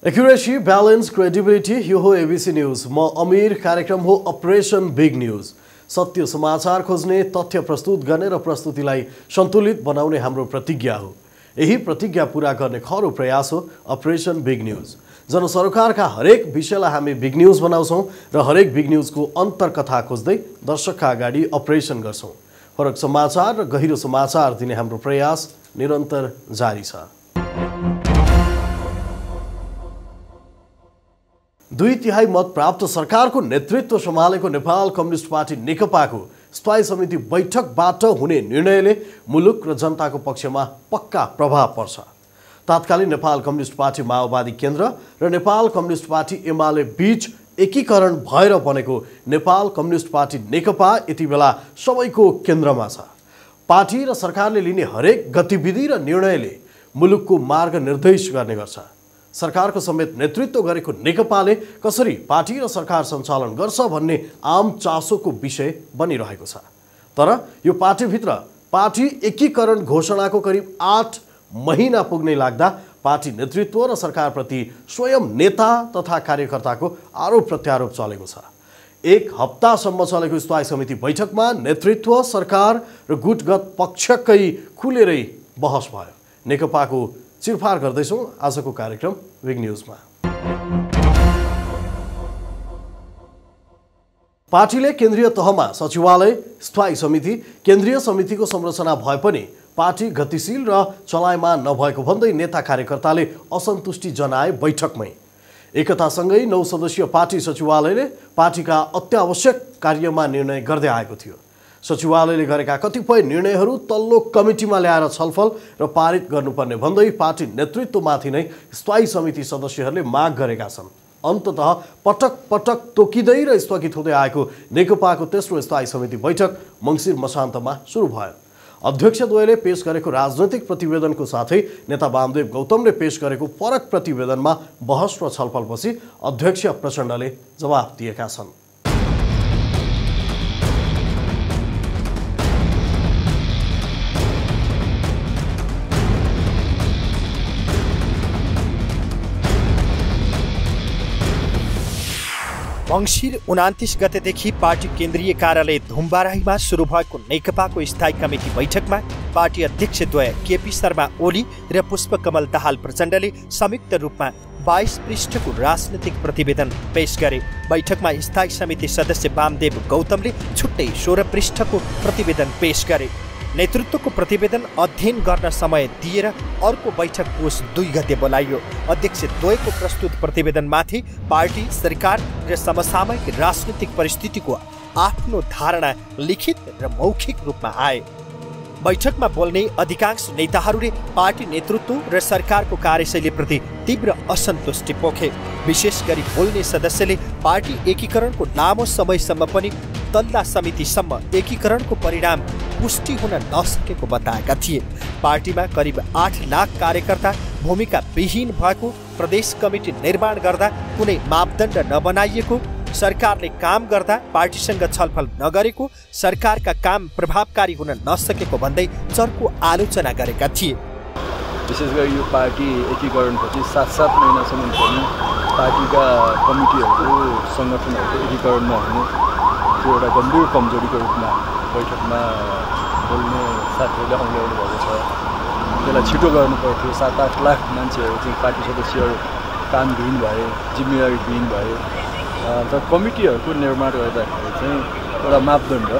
Accuracy, balance, credibility, यो हो ABC news. म अमीर। कार्यक्रम हो अपरेसन बिग न्यूज। सत्य समाचार खोज्ने, तथ्य प्रस्तुत गर्ने र प्रस्तुतिलाई सन्तुलित बनाउने हाम्रो प्रतिज्ञा हो। यही प्रतिज्ञा पूरा गर्ने खरो प्रयास हो अपरेसन बिग न्यूज। जनसरोकारका हरेक विषयलाई हामी बिग न्यूज बनाउँछौँ र हरेक बिग न्यूजको अन्तर्कथा खोज्दै दर्शकका अगाडि अपरेसन गर्छौँ। फरक समाचार र गहिरो समाचार दिने हाम्रो प्रयास निरन्तर जारी छ। 2/3 मत प्राप्त सरकारको नेतृत्व सम्हालेको नेपाल कम्युनिस्ट पार्टी नेकपाको स्थायी समिति बैठकबाट हुने निर्णयले मुलुक र जनताको पक्षमा पक्का प्रभाव पर्छ। तत्कालीन नेपाल कम्युनिस्ट पार्टी माओवादी केन्द्र र नेपाल कम्युनिस्ट पार्टी एमाले बीच एकीकरण भएर बनेको नेपाल कम्युनिस्ट पार्टी नेकपा यति बेला सबैको केन्द्रमा छ। पार्टी र सरकारले लिने हरेक गतिविधि र निर्णयले मुलुकको मार्ग निर्देश गर्ने गर्छ। सरकारको समेत नेतृत्व गरेको नेकपाले कसरी पार्टी र सरकार सञ्चालन गर्छ भन्ने आम चासोको विषय बनिरहेको छ। तर यो पार्टीभित्र पार्टी एकीकरण घोषणाको करिब 8 महिना पुग्नै लाग्दा पार्टी नेतृत्व र सरकारप्रति स्वयं नेता तथा कार्यकर्ताको आरोप प्रत्यारोप चलेको छ। 1 हप्तासम्म चलेको स्थायी समिति बैठकमा नेतृत्व, सरकार र गुटगत पक्षकै खुलेरै बहस भयो। नेकपाको चिरफार गर्दैछौँ आजको कार्यक्रम बिग न्यूजमा। पार्टीले केन्द्रीय तहमा सचिवालय, स्थायी समिति, केन्द्रीय समितिको संरचना भए पनि पार्टी गतिशील र चलायमान नभएको भन्दै नेता कार्यकर्ताले असन्तुष्टि जनाए बैठकमै। एकतासँगै 9 सदस्यीय पार्टी सचिवालयले पार्टीका अत्यावश्यक कार्यमा निर्णय गर्दै आएको थियो। सचिवालयले गरेका कतिपय निर्णयहरू तल्लो कमिटीमा ल्याएर छलफल र पारित गर्नुपर्ने भन्दै पार्टी नेतृत्वमाथि नै स्थायी समिति सदस्यहरूले माग गरेका छन्। अन्ततः पटक पटक तोकिँदै र स्थगित हुँदै आएको नेकपाको तेस्रो स्थायी समिति बैठक मङ्सिर मसान्तमा सुरु भयो। अध्यक्षद्वयले पेश गरेको राजनैतिक प्रतिवेदनको साथै नेता वामदेव गौतमले पेश गरेको फरक प्रतिवेदनमा बहस र छलफलपछि अध्यक्ष प्रचण्डले जवाफ दिएका छन्। मङ्सिर 29 गतेदेखि पार्टी केन्द्रीय कार्यालय धुम्बाराहीमा सुरु भएको नेकपाको स्थायी कमिटी बैठकमा पार्टी अध्यक्षद्वय केपी शर्मा ओली र पुष्पकमल दाहाल प्रचण्डले संयुक्त रूपमा 22 पृष्ठको राजनैतिक प्रतिवेदन पेश गरे। बैठकमा स्थायी समिति सदस्य वामदेव गौतमले छुट्टै 16 पृष्ठको प्रतिवेदन पेश गरे। नेतृत्वको प्रतिवेदन अध्ययन गर्न समय दिएर अर्को बैठक पुस 2 गते बोलाइयो। अध्यक्ष द्वयको प्रस्तुत प्रतिवेदनमाथि पार्टी, सरकार र समसामयिक राजनीतिक परिस्थितिको आफ्नो धारणा लिखित र मौखिक रूपमा आए। बैठकमा बोल्ने अधिकांश नेताहरूले पार्टी नेतृत्व र सरकारको कार्यशैलीप्रति तीव्र असन्तुष्टि पोखे। विशेष गरी बोल्ने सदस्यले पार्टी एकीकरणको लामो समयसम्म पनि तल्ला समितिसम्म एकीकरणको परिणाम पुष्टि हुन नसकेको बताएका थिए। पार्टीमा करिब 8 लाख कार्यकर्ता भूमिका विहीन भएको, प्रदेश कमिटी निर्माण गर्दा कुनै मापदण्ड नबनाइएको, सरकारले काम गर्दा पार्टीसँग छलफल नगरेको, सरकारका काम प्रभावकारी हुन नसकेको भन्दै चर्को आलोचना गरेका थिए। विशेष गरी यो पार्टी एकीकरणपछि 7 महिनासम्म पनि पार्टीका कमिटीहरूको सङ्गठनहरूको एकीकरण नहुनु त्यो एउटा गम्भीर कमजोरीको रूपमा बैठकमा बोल्ने साथीहरूले अँग्याउनु भएको छ। त्यसलाई छिटो गर्नु पर्थ्यो। 7-8 लाख मान्छेहरू चाहिँ पार्टी सदस्यहरू कामविहीन भए, जिम्मेवारीविहीन भए। तर कमिटीहरूको निर्माण गर्दाखेरि चाहिँ एउटा मापदण्ड,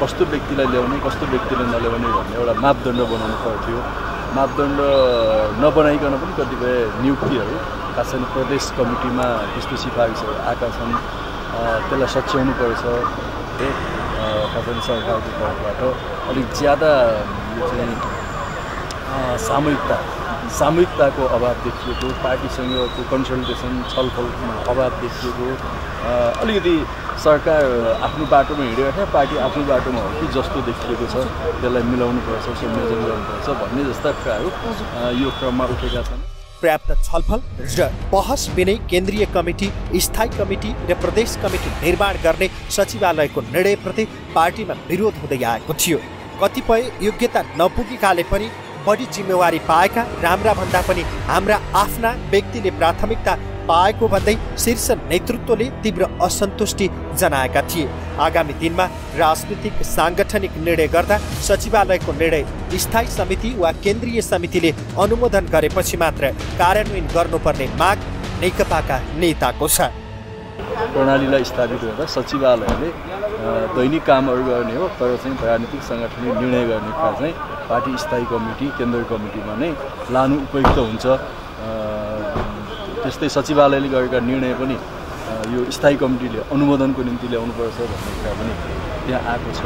कस्तो व्यक्तिलाई ल्याउने, कस्तो व्यक्तिले नल्याउने भन्ने एउटा मापदण्ड बनाउनु पर्थ्यो। मापदण्ड नबनाइकन पनि कतिपय नियुक्तिहरू खास गरी प्रदेश कमिटीमा त्यस्तो सिफारिसहरू आएका छन्। त्यसलाई सच्याउनु पर्छ। खास गरी सरकारको तर्फबाट अलिक ज्यादा यो चाहिँ सामूहिकताको अभाव देखिएको, पार्टीसँगको कन्सल्टेसन छलफलमा अभाव देखिएको, अलिकति सरकार आफ्नो बाटोमा हिँडेको छ, पार्टी आफ्नो बाटोमा हो कि जस्तो देखिएको छ। त्यसलाई मिलाउनुपर्छ, संयोजन गर्नुपर्छ भन्ने जस्ता कुराहरू यो क्रममा उठेका छन्। पर्याप्त छलफल र बहस बिनै केन्द्रीय कमिटी, स्थायी कमिटी र प्रदेश कमिटी निर्माण गर्ने सचिवालयको निर्णयप्रति पार्टीमा विरोध हुँदै आएको थियो। कतिपय योग्यता नपुगेकाले पनि बढी जिम्मेवारी पाएका राम्रा भन्दा पनि हाम्रा आफ्ना व्यक्तिले प्राथमिकता पाएको भन्दै शीर्ष नेतृत्वले तीव्र असन्तुष्टि जनाएका थिए। आगामी दिनमा राजनीतिक साङ्गठनिक निर्णय गर्दा सचिवालयको निर्णय स्थायी समिति वा केन्द्रीय समितिले अनुमोदन गरेपछि मात्र कार्यान्वयन गर्नुपर्ने माग नेकपाका नेताको छ। प्रणालीलाई स्थापित गर्दा सचिवालयले दैनिक कामहरू गर्ने हो, तर चाहिँ राजनीतिक साङ्गठनिक निर्णय गर्ने कुरा चाहिँ पार्टी स्थायी कमिटी केन्द्रीय कमिटीमा नै लानु उपयुक्त हुन्छ। त्यस्तै सचिवालयले गरेका निर्णय पनि यो स्थायी कमिटीले अनुमोदनको निम्ति ल्याउनुपर्छ भन्ने कुरा पनि त्यहाँ आएको छ।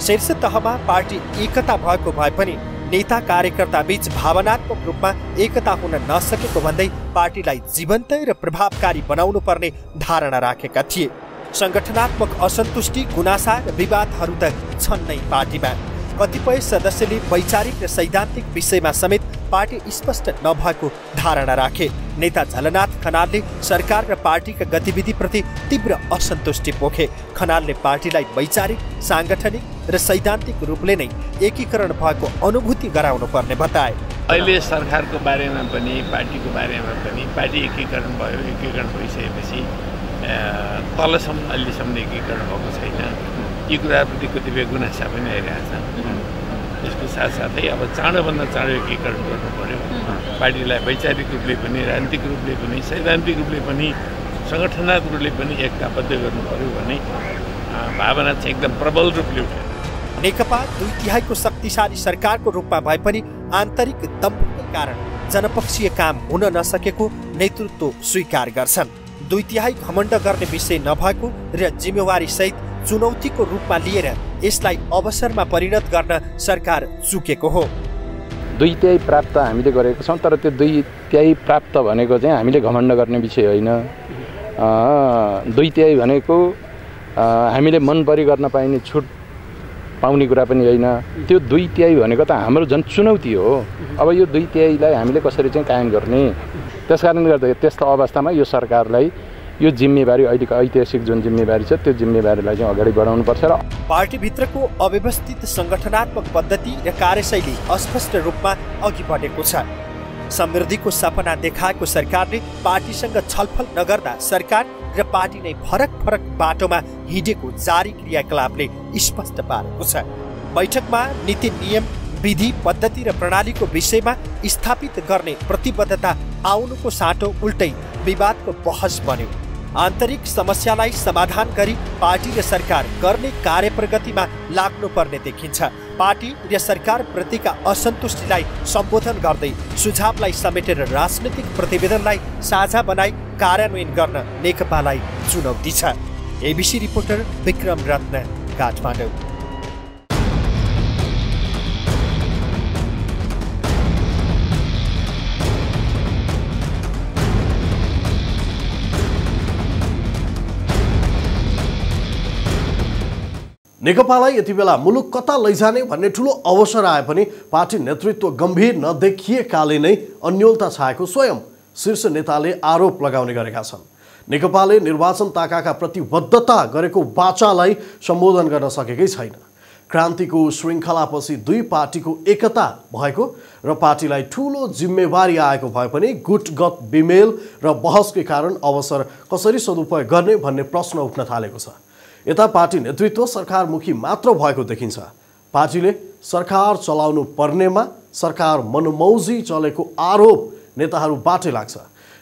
शीर्ष तहमा पार्टी एकता भएको भए पनि नेता कार्यकर्ता बीच भावनात्मक रूपमा एकता हुन नसकेको भन्दै पार्टीलाई जीवन्त र प्रभावकारी बनाउनु पर्ने धारणा राखेका थिए। संगठनात्मक असन्तुष्टि, गुनासा र विवादहरू त छन् नै पार्टीमा। कतिपय सदस्यले वैचारिक र सैद्धान्तिक विषयमा समेत पार्टी स्पष्ट नभएको धारणा राखे। नेता झलनाथ खनालले सरकार र पार्टीका गतिविधिप्रति तीव्र असन्तुष्टि पोखे। खनालले पार्टीलाई वैचारिक, साङ्गठनिक र सैद्धान्तिक रूपले नै एकीकरण भएको अनुभूति गराउनु पर्ने बताए। अहिले सरकारको बारेमा पनि पार्टीको बारेमा पनि पार्टी एकीकरण भयो। एकीकरण भइसकेपछि तलसम्म अहिलेसम्म एकीकरण भएको छैन। यी कुराप्रति कतिपय गुनासा पनि आइरहेछ। यसको साथसाथै अब चाँडोभन्दा चाँडो एकीकरण गर्नु पर्यो। पार्टीलाई वैचारिक रूपले पनि, राजनीतिक रूपले पनि, सैद्धान्तिक रूपले पनि, सङ्गठनात्मक रूपले पनि एकताबद्ध गर्नु पर्यो भन्ने भावना चाहिँ एकदम प्रबल रूपले उठ्यो। नेकपा 2/3 शक्तिशाली सरकारको रूपमा भए पनि आन्तरिक दम्भकै कारण जनपक्षीय काम हुन नसकेको नेतृत्व स्वीकार गर्छन्। 2/3 घमण्ड गर्ने विषय नभएको र जिम्मेवारी सहित चुनौतीको रूपमा लिएर यसलाई अवसरमा परिणत गर्न सरकार चुकेको हो। 2/3 प्राप्त हामीले गरेको छौँ, तर त्यो 2/3 प्राप्त भनेको चाहिँ हामीले घमण्ड गर्ने विषय होइन। 2/3 भनेको हामीले मनपरी गर्न पाइने छुट पाउने कुरा पनि होइन। त्यो 2/3 भनेको त हाम्रो जन चुनौती हो। अब यो 2/3लाई हामीले कसरी चाहिँ कायम गर्ने, त्यसकारणले गर्दा त्यस्तो अवस्थामा यो सरकारलाई यो जिम्मेवारी, अहिलेको ऐतिहासिक जुन जिम्मेवारी छ त्यो जिम्मेवारीलाई चाहिँ अगाडि बढाउनुपर्छ। र पार्टीभित्रको अव्यवस्थित सङ्गठनात्मक पद्धति र कार्यशैली अस्पष्ट रूपमा अघि बढेको छ। समृद्धिको सपना देखाएको सरकारले पार्टीसँग छलफल नगर्दा सरकार र पार्टी नै फरक फरक बाटोमा हिँडेको जारी क्रियाकलापले स्पष्ट पारेको छ। बैठकमा नीति, नियम, विधि, पद्धति र प्रणालीको विषयमा स्थापित गर्ने प्रतिबद्धता आउनुको साटो उल्टै विवादको बहस बन्यो। आन्तरिक समस्यालाई समाधान गरी पार्टी र सरकार गर्ने कार्यप्रगतिमा लाग्नुपर्ने देखिन्छ। पार्टी र सरकार प्रतिका असन्तुष्टिलाई सम्बोधन गर्दै सुझावलाई समेटेर राजनीतिक प्रतिवेदनलाई साझा बनाई कार्यान्वयन गर्न नेकपालाई चुनौती छ। एबिसी रिपोर्टर विक्रम रत्न, काठमाडौँ। नेकपालाई यति बेला मुलुक कता लैजाने भन्ने ठुलो अवसर आए पनि पार्टी नेतृत्व गम्भीर नदेखिएकाले नै अन्योलता छाएको स्वयं शीर्ष नेताले आरोप लगाउने गरेका छन्। नेकपाले निर्वाचन ताकाका प्रतिबद्धता गरेको वाचालाई सम्बोधन गर्न सकेकै छैन। क्रान्तिको श्रृङ्खलापछि दुई पार्टीको एकता भएको र पार्टीलाई ठुलो जिम्मेवारी आएको भए पनि गुटगत बिमेल र बहसकै कारण अवसर कसरी सदुपयोग गर्ने भन्ने प्रश्न उठ्न थालेको छ। यता पार्टी नेतृत्व सरकारमुखी मात्र भएको देखिन्छ। पार्टीले सरकार चलाउनु पर्नेमा सरकार मनमौजी चलेको आरोप नेताहरूबाटै लाग्छ।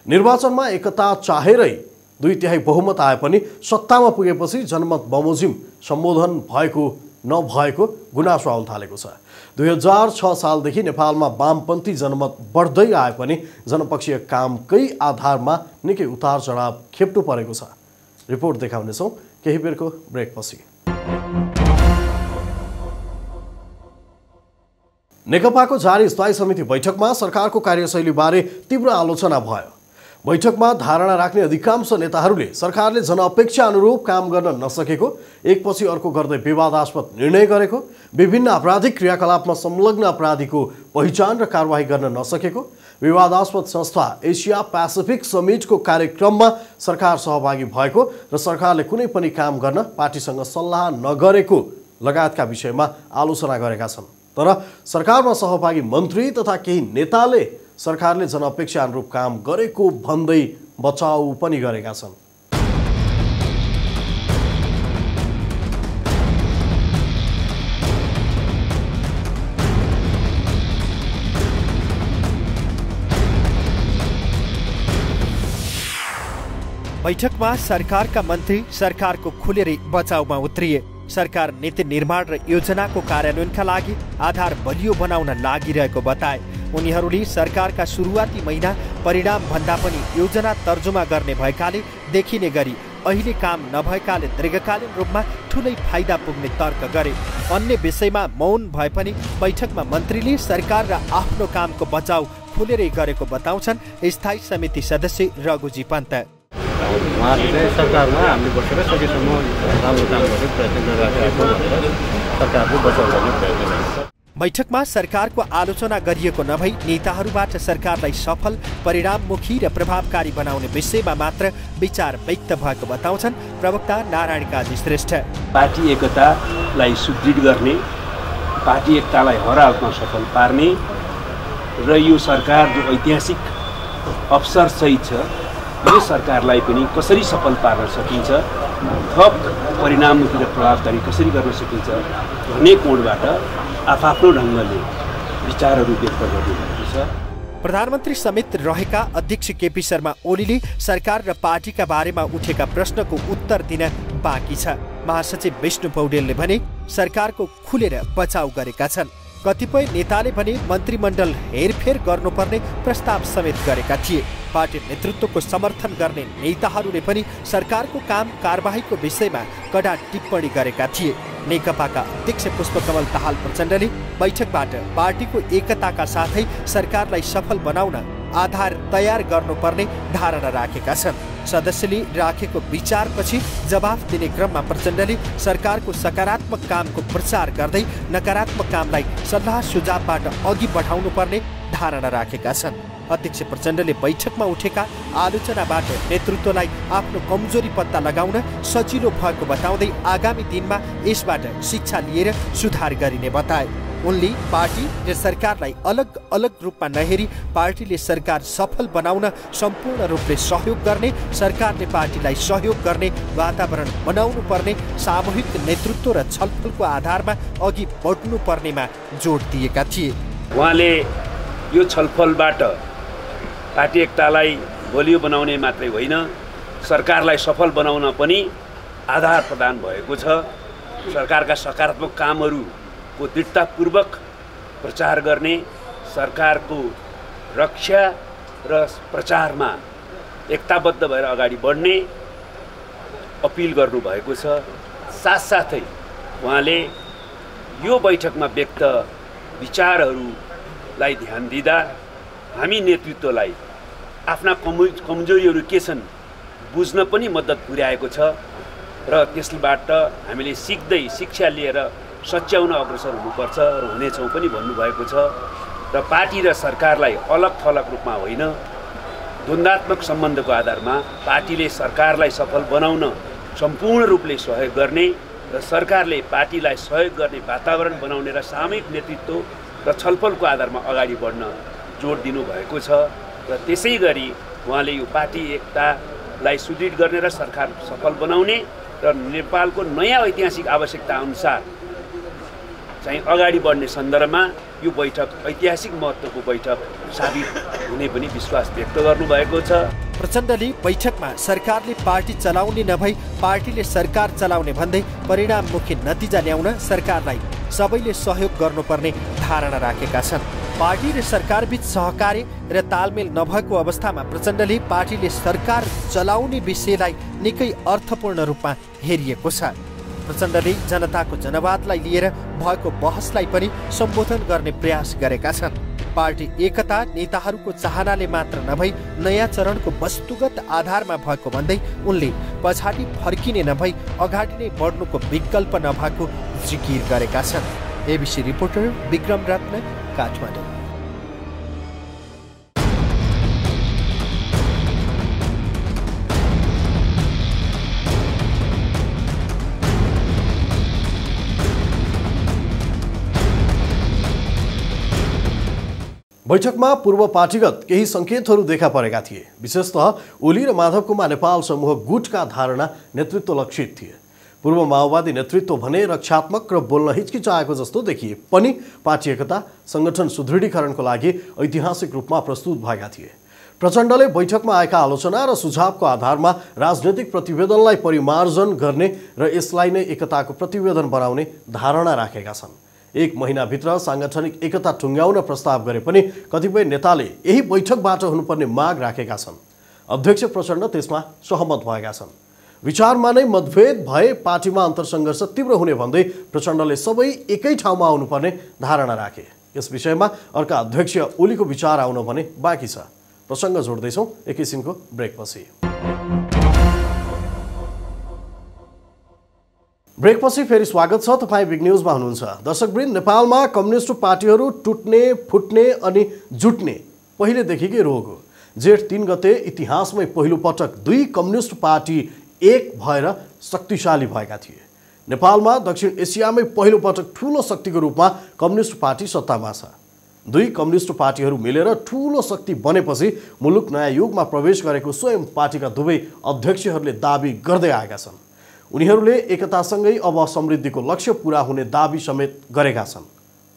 निर्वाचनमा एकता चाहेरै 2/3 बहुमत आए पनि सत्तामा पुगेपछि जनमत बमोजिम सम्बोधन भएको नभएको गुनासो आउन थालेको छ। 2006 सालदेखि नेपालमा वामपन्थी जनमत बढ्दै आए पनि जनपक्षीय कामकै आधारमा निकै उतार चढाव खेप्नु परेको छ। रिपोर्ट देखाउनेछौँ केही बेरको ब्रेकपछि। नेकपाको जारी स्थायी समिति बैठकमा सरकारको कार्यशैलीबारे तीव्र आलोचना भयो। बैठकमा धारणा राख्ने अधिकांश नेताहरूले सरकारले जनअपेक्षा अनुरूप काम गर्न नसकेको, एकपछि अर्को गर्दै विवादास्पद निर्णय गरेको, विभिन्न आपराधिक क्रियाकलापमा संलग्न अपराधीको पहिचान र कारवाही गर्न नसकेको, विवादास्पद संस्था एसिया पेसिफिक समिटको कार्यक्रममा सरकार सहभागी भएको र सरकारले कुनै पनि काम गर्न पार्टीसँग सल्लाह नगरेको लगायतका विषयमा आलोचना गरेका छन्। तर सरकारमा सहभागी मन्त्री तथा केही नेताले सरकारले जनअपेक्षा अनुरूप काम गरेको भन्दै बचाउ पनि गरेका छन्। बैठकमा सरकारका मन्त्री सरकारको खुलेरै बचाउमा उत्रिए। सरकार नीति निर्माण र योजनाको कार्यान्वयनका लागि आधार बलियो बनाउन लागिरहेको बताए। उनीहरूले सरकारका सुरुवाती महिना परिणाम भन्दा पनि योजना तर्जुमा गर्ने भएकाले देखिने गरी अहिले काम नभएकाले दीर्घकालीन रूपमा ठुलै फाइदा पुग्ने तर्क गरे। अन्य विषयमा मौन भए पनि बैठकमा मन्त्रीले सरकार र आफ्नो कामको बचाउ खुलेरै गरेको बताउँछन् स्थायी समिति सदस्य रघुजी पन्त। उहाँले चाहिँ सरकारमा हामीले बसेर सकेसम्म राम्रो काम गर्ने प्रयत्न गरिरहेको भनेर सरकारको बचाउ गर्ने प्रयत्न गरिन्छ। बैठकमा सरकारको आलोचना गरिएको नभई नेताहरूबाट सरकारलाई सफल, परिणाममुखी र प्रभावकारी बनाउने विषयमा मात्र विचार व्यक्त भएको बताउँछन् प्रवक्ता नारायण काजी श्रेष्ठ। पार्टी एकतालाई सुदृढ गर्ने, पार्टी एकतालाई हर हालमा सफल पार्ने र यो सरकार जो ऐतिहासिक अवसर सहित छ यो सरकारलाई पनि कसरी सफल पार्न सकिन्छ, थप परिणाममुखी र प्रभावकारी कसरी गर्न सकिन्छ भन्ने कोणबाट आफ्नो ढङ्गले विचारहरू व्यक्त गर्नुभएको छ। प्रधानमन्त्री समेत रहेका अध्यक्ष केपी शर्मा ओलीले सरकार र पार्टीका बारेमा उठेका प्रश्नको उत्तर दिन बाँकी छ। महासचिव विष्णु पौडेलले भने सरकारको खुलेर बचाउ गरेका छन्। कतिपय नेताले भने मन्त्रीमण्डल हेरफेर गर्नुपर्ने प्रस्ताव समेत गरेका थिए। पार्टी नेतृत्वको समर्थन गर्ने नेताहरूले पनि सरकारको काम कारबाहीको विषयमा कडा टिप्पणी गरेका थिए। नेकपाका अध्यक्ष पुष्पकमल दाहाल प्रचण्डले बैठकबाट पार्टीको एकताका साथै सरकारलाई सफल बनाउन आधार तयार गर्नुपर्ने धारणा राखेका छन्। सदस्यले राखेको विचारपछि जवाफ दिने क्रममा प्रचण्डले सरकारको सकारात्मक कामको प्रचार गर्दै नकारात्मक कामलाई सल्लाह सुझावबाट अघि बढाउनुपर्ने धारणा राखेका छन्। अध्यक्ष प्रचण्डले बैठकमा उठेका आलोचनाबाट नेतृत्वलाई आफ्नो कमजोरी पत्ता लगाउन सजिलो भएको बताउँदै आगामी दिनमा यसबाट शिक्षा लिएर सुधार गरिने बताए। उनले पार्टी र सरकारलाई अलग अलग रूपमा नहेरी पार्टीले सरकार सफल बनाउन सम्पूर्ण रूपले सहयोग गर्ने, सरकारले पार्टीलाई सहयोग गर्ने वातावरण बनाउनु पर्ने, सामूहिक नेतृत्व र छलफलको आधारमा अघि बढ्नु पर्नेमा जोड दिएका थिए। उहाँले यो छलफलबाट पार्टी एकतालाई बलियो बनाउने मात्रै होइन, सरकारलाई सफल बनाउन पनि आधार प्रदान भएको छ। सरकारका सकारात्मक कामहरूको दृढतापूर्वक प्रचार गर्ने, सरकारको रक्षा र प्रचारमा एकताबद्ध भएर अगाडि बढ्ने अपिल गर्नुभएको छ। साथसाथै उहाँले यो बैठकमा व्यक्त विचारहरूलाई ध्यान दिँदा हामी नेतृत्वलाई आफ्ना कमजोरीहरू के छन् बुझ्न पनि मद्दत पुर्याएको छ र त्यसबाट हामीले सिक्दै शिक्षा लिएर सच्याउन अग्रसर हुनुपर्छ र हुनेछौँ पनि भन्नुभएको छ। र पार्टी र सरकारलाई अलग थलग रूपमा होइन, द्वन्द्वात्मक सम्बन्धको आधारमा पार्टीले सरकारलाई सफल बनाउन सम्पूर्ण रूपले सहयोग गर्ने र सरकारले पार्टीलाई सहयोग गर्ने वातावरण बनाउने र सामूहिक नेतृत्व र छलफलको आधारमा अगाडि बढ्न जोड दिनुभएको छ। र त्यसै गरी उहाँले यो पार्टी एकतालाई सुदृढ गर्ने र सरकार सफल बनाउने र नेपालको नयाँ ऐतिहासिक आवश्यकता अनुसार चाहिँ अगाडि बढ्ने सन्दर्भमा यो बैठक ऐतिहासिक महत्त्वको बैठक साबित हुने पनि विश्वास व्यक्त गर्नुभएको छ। प्रचण्डले बैठकमा सरकारले पार्टी चलाउने नभई पार्टीले सरकार चलाउने भन्दै परिणाममुखी नतिजा ल्याउन सरकारलाई सबैले सहयोग गर्नुपर्ने धारणा राखेका छन्। पार्टी र सरकारबीच सहकार्य र तालमेल नभएको अवस्थामा प्रचण्डले पार्टीले सरकार चलाउने विषयलाई निकै अर्थपूर्ण रूपमा हेरिएको छ। प्रचण्डले जनताको जनवादलाई लिएर भएको बहसलाई पनि सम्बोधन गर्ने प्रयास गरेका छन्। पार्टी एकता नेताहरूको चाहनाले मात्र नभई नयाँ चरणको वस्तुगत आधारमा भएको भन्दै उनले पछाडि फर्किने नभई अगाडि नै बढ्नुको विकल्प नभएको जिकिर गरेका छन्। एबिसी रिपोर्टर विक्रम रत्न, काठमाडौँ। बैठकमा पूर्व पार्टीगत केही सङ्केतहरू देखा परेका थिए। विशेषतः ओली र माधव कुमार नेपाल समूह गुटका धारणा नेतृत्व लक्षित थिए। पूर्व माओवादी नेतृत्व भने रक्षात्मक र बोल्न हिचकिचाएको जस्तो देखिए पनि पार्टी एकता संगठन सुदृढीकरणको लागि ऐतिहासिक रूपमा प्रस्तुत भएका थिए। प्रचण्डले बैठकमा आएका आलोचना र सुझावको आधारमा राजनैतिक प्रतिवेदनलाई परिमार्जन गर्ने र यसलाई नै एकताको प्रतिवेदन बनाउने धारणा राखेका छन्। एक महिनाभित्र सांगठनिक एकता टुङ्ग्याउन प्रस्ताव गरे पनि कतिपय नेताले यही बैठकबाट हुनुपर्ने माग राखेका छन्। अध्यक्ष प्रचण्ड त्यसमा सहमत भएका छन्। विचारमा नै मतभेद भए पार्टीमा अन्तरसङ्घर्ष तीव्र हुने भन्दै प्रचण्डले सबै एकै ठाउँमा आउनुपर्ने धारणा राखे। यस विषयमा अर्का अध्यक्ष ओलीको विचार आउन भने बाँकी छ। प्रसङ्ग जोड्दैछौँ एकैछिनको ब्रेकपछि। ब्रेकपछि फेरि स्वागत छ। तपाईँ बिग न्युजमा हुनुहुन्छ। दर्शकवृन्द, नेपालमा कम्युनिस्ट पार्टीहरू टुट्ने, फुट्ने अनि जुट्ने पहिलेदेखिकै रोग हो। जेठ 3 गते इतिहासमै पहिलो पटक 2 कम्युनिस्ट पार्टी एक भएर शक्तिशाली भएका थिए। नेपालमा दक्षिण एसियामै पहिलो पटक ठूलो शक्तिको रूपमा कम्युनिस्ट पार्टी सत्तामा छ। 2 कम्युनिस्ट पार्टीहरू मिलेर ठूलो शक्ति बनेपछि मुलुक नयाँ युगमा प्रवेश गरेको स्वयं पार्टीका दुवै अध्यक्षहरूले दाबी गर्दै आएका छन्। उनीहरूले एकतासँगै अब समृद्धिको लक्ष्य पूरा हुने दाबी समेत गरेका छन्।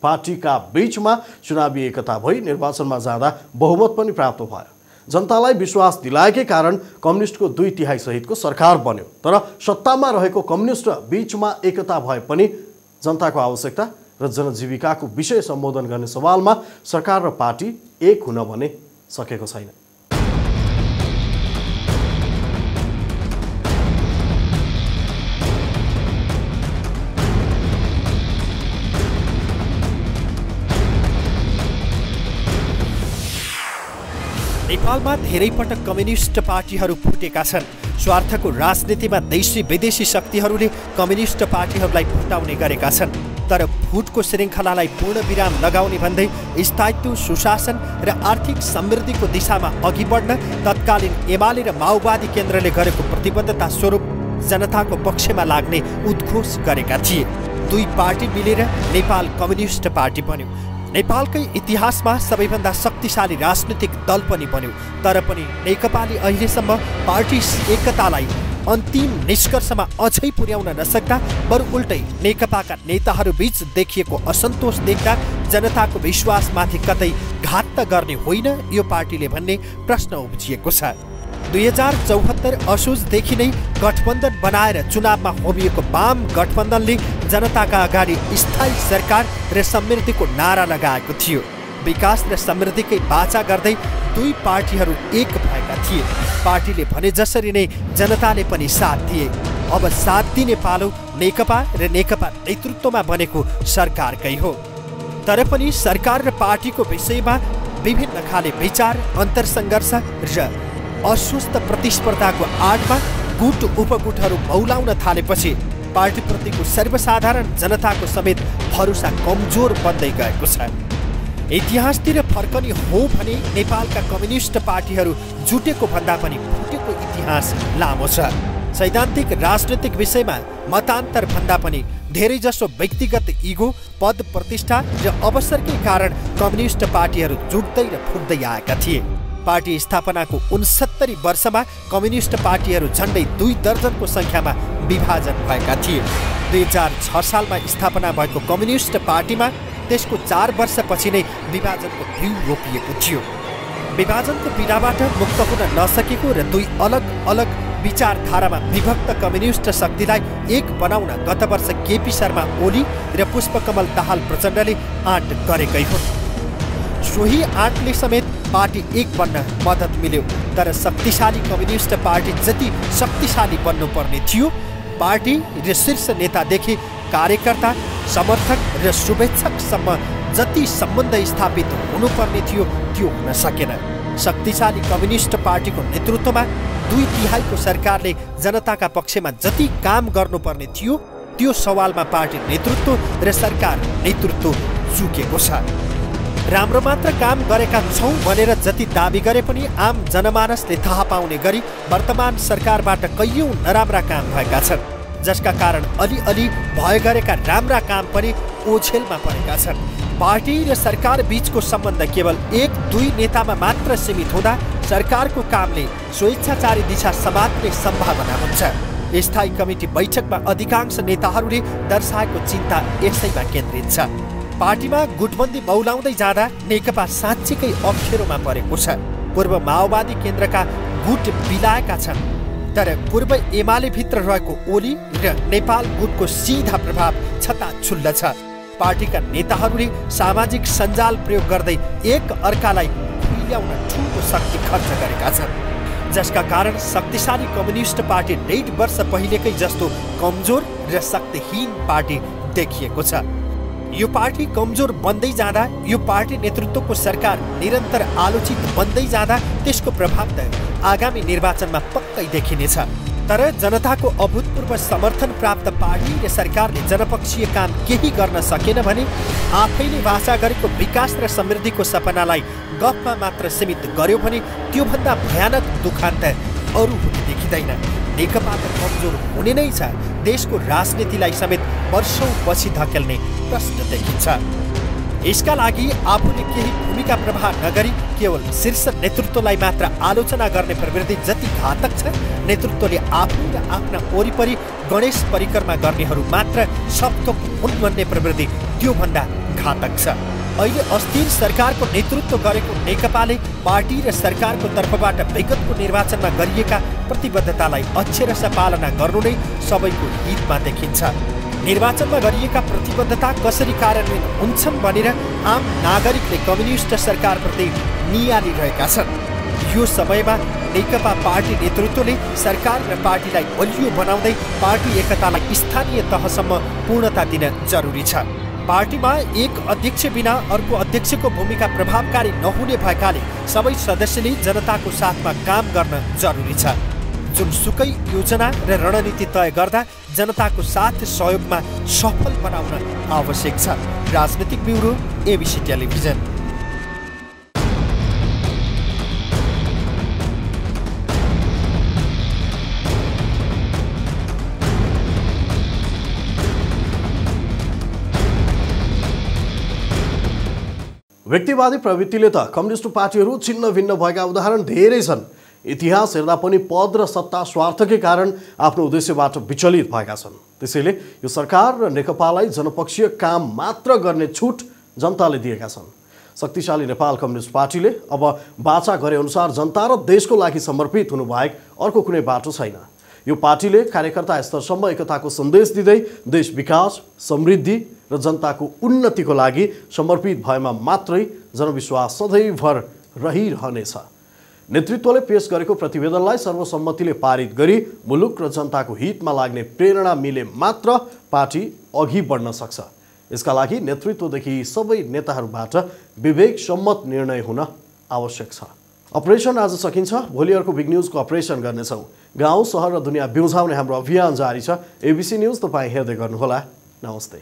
पार्टीका बीचमा चुनावी एकता भई निर्वाचनमा जाँदा बहुमत पनि प्राप्त भयो। जनतालाई विश्वास दिलाएकै कारण कम्युनिस्टको 2/3 सहितको सरकार बन्यो। तर सत्तामा रहेको कम्युनिस्ट बीचमा एकता भए पनि जनताको आवश्यकता र जनजीविकाको विषय सम्बोधन गर्ने सवालमा सरकार र पार्टी एक हुन भने सकेको छैन। नेपालमा धेरै पटक कम्युनिस्ट पार्टीहरू फुटेका छन्। स्वार्थको राजनीतिमा देशी विदेशी शक्तिहरूले कम्युनिस्ट पार्टीहरूलाई फुटाउने गरेका छन्। तर फुटको श्रृङ्खलालाई पूर्ण विराम लगाउने भन्दै स्थायित्व, सुशासन र आर्थिक समृद्धिको दिशामा अघि बढ्न तत्कालीन एमाले र माओवादी केन्द्रले गरेको प्रतिबद्धता स्वरूप जनताको पक्षमा लाग्ने उद्घोष गरेका थिए। 2 पार्टी मिलेर नेपाल कम्युनिस्ट पार्टी बन्यो। नेपालकै इतिहासमा सबैभन्दा शक्तिशाली राजनीतिक दल पनि बन्यो। तर पनि नेकपाले अहिलेसम्म पार्टी एकतालाई अन्तिम निष्कर्षमा अझै पुर्याउन नसक्दा बरु उल्टै नेकपाका नेताहरूबीच देखिएको असन्तोष देख्दा जनताको विश्वासमाथि कतै घात त गर्ने होइन यो पार्टीले भन्ने प्रश्न उब्जिएको छ। 2074 असोजदेखि नै गठबन्धन बनाएर चुनावमा होमिएको वाम गठबन्धनले जनताका अगाडि स्थायी सरकार र समृद्धिको नारा लगाएको थियो। विकास र समृद्धिकै बाचा गर्दै 2 पार्टीहरू एक भएका थिए। पार्टीले भने जसरी नै जनताले पनि साथ दिए। अब साथ दिने पालो नेकपा र नेकपा नेतृत्वमा बनेको सरकारकै हो। तर पनि सरकार र पार्टीको विषयमा विभिन्न खाले विचार, अन्तरसङ्घर्ष र अस्वस्थ प्रतिस्पर्धाको आडमा गुट उपगुटहरू मौलाउन थालेपछि पार्टीप्रतिको सर्वसाधारण जनताको समेत भरोसा कमजोर बन्दै गएको छ। इतिहासतिर फर्कने हो भने नेपालका कम्युनिस्ट पार्टीहरू जुटेको भन्दा पनि फुटेको इतिहास लामो छ। सैद्धान्तिक राजनीतिक विषयमा मतान्तर भन्दा पनि धेरैजसो व्यक्तिगत इगो, पद प्रतिष्ठा र अवसरकै कारण कम्युनिस्ट पार्टीहरू जुट्दै र फुट्दै आएका थिए। पार्टी स्थापनाको 69 वर्षमा कम्युनिस्ट पार्टीहरू झन्डै 2 दर्जनको सङ्ख्यामा विभाजन भएका थिए। 2006 सालमा स्थापना भएको कम्युनिस्ट पार्टीमा त्यसको 4 वर्षपछि नै विभाजनको बिउ रोपिएको थियो। विभाजनको पीडाबाट मुक्त हुन नसकेको र 2 अलग अलग विचारधारामा विभक्त कम्युनिस्ट शक्तिलाई एक बनाउन गत वर्ष केपी शर्मा ओली र पुष्पकमल दाहाल प्रचण्डले आँट गरेकै हुन्। सोही आँटले समेत पार्टी एक बन्न मद्दत मिल्यो। तर शक्तिशाली कम्युनिस्ट पार्टी जति शक्तिशाली बन्नुपर्ने थियो, पार्टी र शीर्ष नेतादेखि कार्यकर्ता, समर्थक र शुभेच्छकसम्म जति सम्बन्ध स्थापित हुनुपर्ने थियो त्यो हुन सकेन। शक्तिशाली कम्युनिस्ट पार्टीको नेतृत्वमा 2/3 को सरकारले जनताका पक्षमा जति काम गर्नुपर्ने थियो त्यो सवालमा पार्टी नेतृत्व र सरकार नेतृत्व चुकेको छ। राम्रो मात्र काम गरेका छौं भनेर जति दाबी गरे पनि आम जनमानसले थाहा पाउने गरी वर्तमान सरकारबाट कैयौं नराम्रा काम भएका छन्, जसका कारण अलिअलि भए गरेका राम्रा काम पनि ओझेलमा परेका छन्। पार्टी र सरकार बीचको सम्बन्ध केवल 1-2 नेतामा मात्र सीमित हुँदा सरकारको कामले स्वेच्छाचारी दिशा समात्ने सम्भावना हुन्छ। स्थायी कमिटी बैठकमा अधिकांश नेताहरूले दर्शाएको चिन्ता यसैमा केन्द्रित छ। पार्टीमा गुटबन्दी मौलाउँदै जाँदा नेकपा साँच्चीकै अप्ठ्यारोमा परेको छ। पूर्व माओवादी केन्द्रका गुट बिलाएका छन्, तर पूर्व एमाले भित्र रहेको ओली र नेपाल गुटको सीधा प्रभाव छताछुल्ल छ। पार्टीका नेताहरूले सामाजिक सञ्जाल प्रयोग गर्दै एक अर्कालाई खुल्याउन ठूलो शक्ति खर्च गरेका छन्, जसका कारण शक्तिशाली कम्युनिस्ट पार्टी 1.5 वर्ष पहिलेकै जस्तो कमजोर र शक्तिहीन पार्टी देखिएको छ। यो पार्टी कमजोर बन्दै जाँदा, यो पार्टी नेतृत्वको सरकार निरन्तर आलोचित बन्दै जाँदा त्यसको प्रभाव त आगामी निर्वाचनमा पक्कै देखिनेछ। तर जनताको अभूतपूर्व समर्थन प्राप्त पार्टी र सरकारले जनपक्षीय काम केही गर्न सकेन भने आफैले वाचा गरेको विकास र समृद्धिको सपनालाई गफमा मात्र सीमित गर्यो भने त्योभन्दा भयानक दुखान्त अरू हुने देखिँदैन। नेकपा त कमजोर हुने नै छ, देशको राजनीतिलाई समेत वर्षौं पछि धकेल्ने प्रश्न देखिन्छ। यसका लागि आफूले केही भूमिका प्रवाह नगरी केवल शीर्ष नेतृत्वलाई मात्र आलोचना गर्ने प्रवृत्ति जति घातक छ, नेतृत्वले आफू र आफ्ना वरिपरि गणेश परिक्रमा गर्नेहरू मात्र सबथोक हुन् भन्ने प्रवृत्ति त्योभन्दा घातक छ। अहिले अस्थिर सरकारको नेतृत्व गरेको नेकपाले पार्टी र सरकारको तर्फबाट विगतको निर्वाचनमा गरिएका प्रतिबद्धतालाई अक्षरशः पालना गर्नु नै सबैको हितमा देखिन्छ। निर्वाचनमा गरिएका प्रतिबद्धता कसरी कार्यान्वयन हुन्छन् भनेर आम नागरिकले कम्युनिस्ट सरकारप्रति नियालिरहेका छन्। यो समयमा नेकपा पार्टी नेतृत्वले सरकार र पार्टीलाई बलियो बनाउँदै पार्टी एकतालाई स्थानीय तहसम्म पूर्णता दिन जरुरी छ। पार्टीमा एक अध्यक्ष बिना अर्को अध्यक्षको भूमिका प्रभावकारी नहुने भएकाले सबै सदस्यले जनताको साथमा काम गर्न जरुरी छ। जुनसुकै योजना र रणनीति तय गर्दा जनताको साथ सहयोगमा सफल बनाउन आवश्यक छ। राजनीतिक ब्युरो, एबिसी टेलिभिजन। व्यक्तिवादी प्रवृत्तिले त कम्युनिस्ट पार्टीहरू छिन्न भिन्न भएका उदाहरण धेरै छन्। इतिहास हेर्दा पनि पद र सत्ता स्वार्थकै कारण आफ्नो उद्देश्यबाट विचलित भएका छन्। त्यसैले यो सरकार र नेकपालाई जनपक्षीय काम मात्र गर्ने छुट जनताले दिएका छन्। शक्तिशाली नेपाल कम्युनिस्ट पार्टीले अब बाचा गरे अनुसार जनता र देशको लागि समर्पित हुनु बाहेक अर्को कुनै बाटो छैन। यो पार्टीले कार्यकर्ता स्तरसम्म एकताको सन्देश दिँदै देश विकास, समृद्धि र जनताको उन्नतिको लागि समर्पित भएमा मात्रै जनविश्वास सधैँभर रहिरहनेछ। नेतृत्वले पेश गरेको प्रतिवेदनलाई सर्वसम्मतिले पारित गरी मुलुक र जनताको हितमा लाग्ने प्रेरणा मिले मात्र पार्टी अघि बढ्न सक्छ। यसका लागि नेतृत्वदेखि सबै नेताहरूबाट विवेकसम्मत निर्णय हुन आवश्यक छ। अपरेसन आज सकिन्छ, भोलि अर्को बिग न्युजको अपरेसन गर्नेछौँ। गाउँ, सहर र दुनियाँ बिउझाउने हाम्रो अभियान जारी छ। एबिसी न्युज तपाईँ हेर्दै गर्नुहोला। नमस्ते।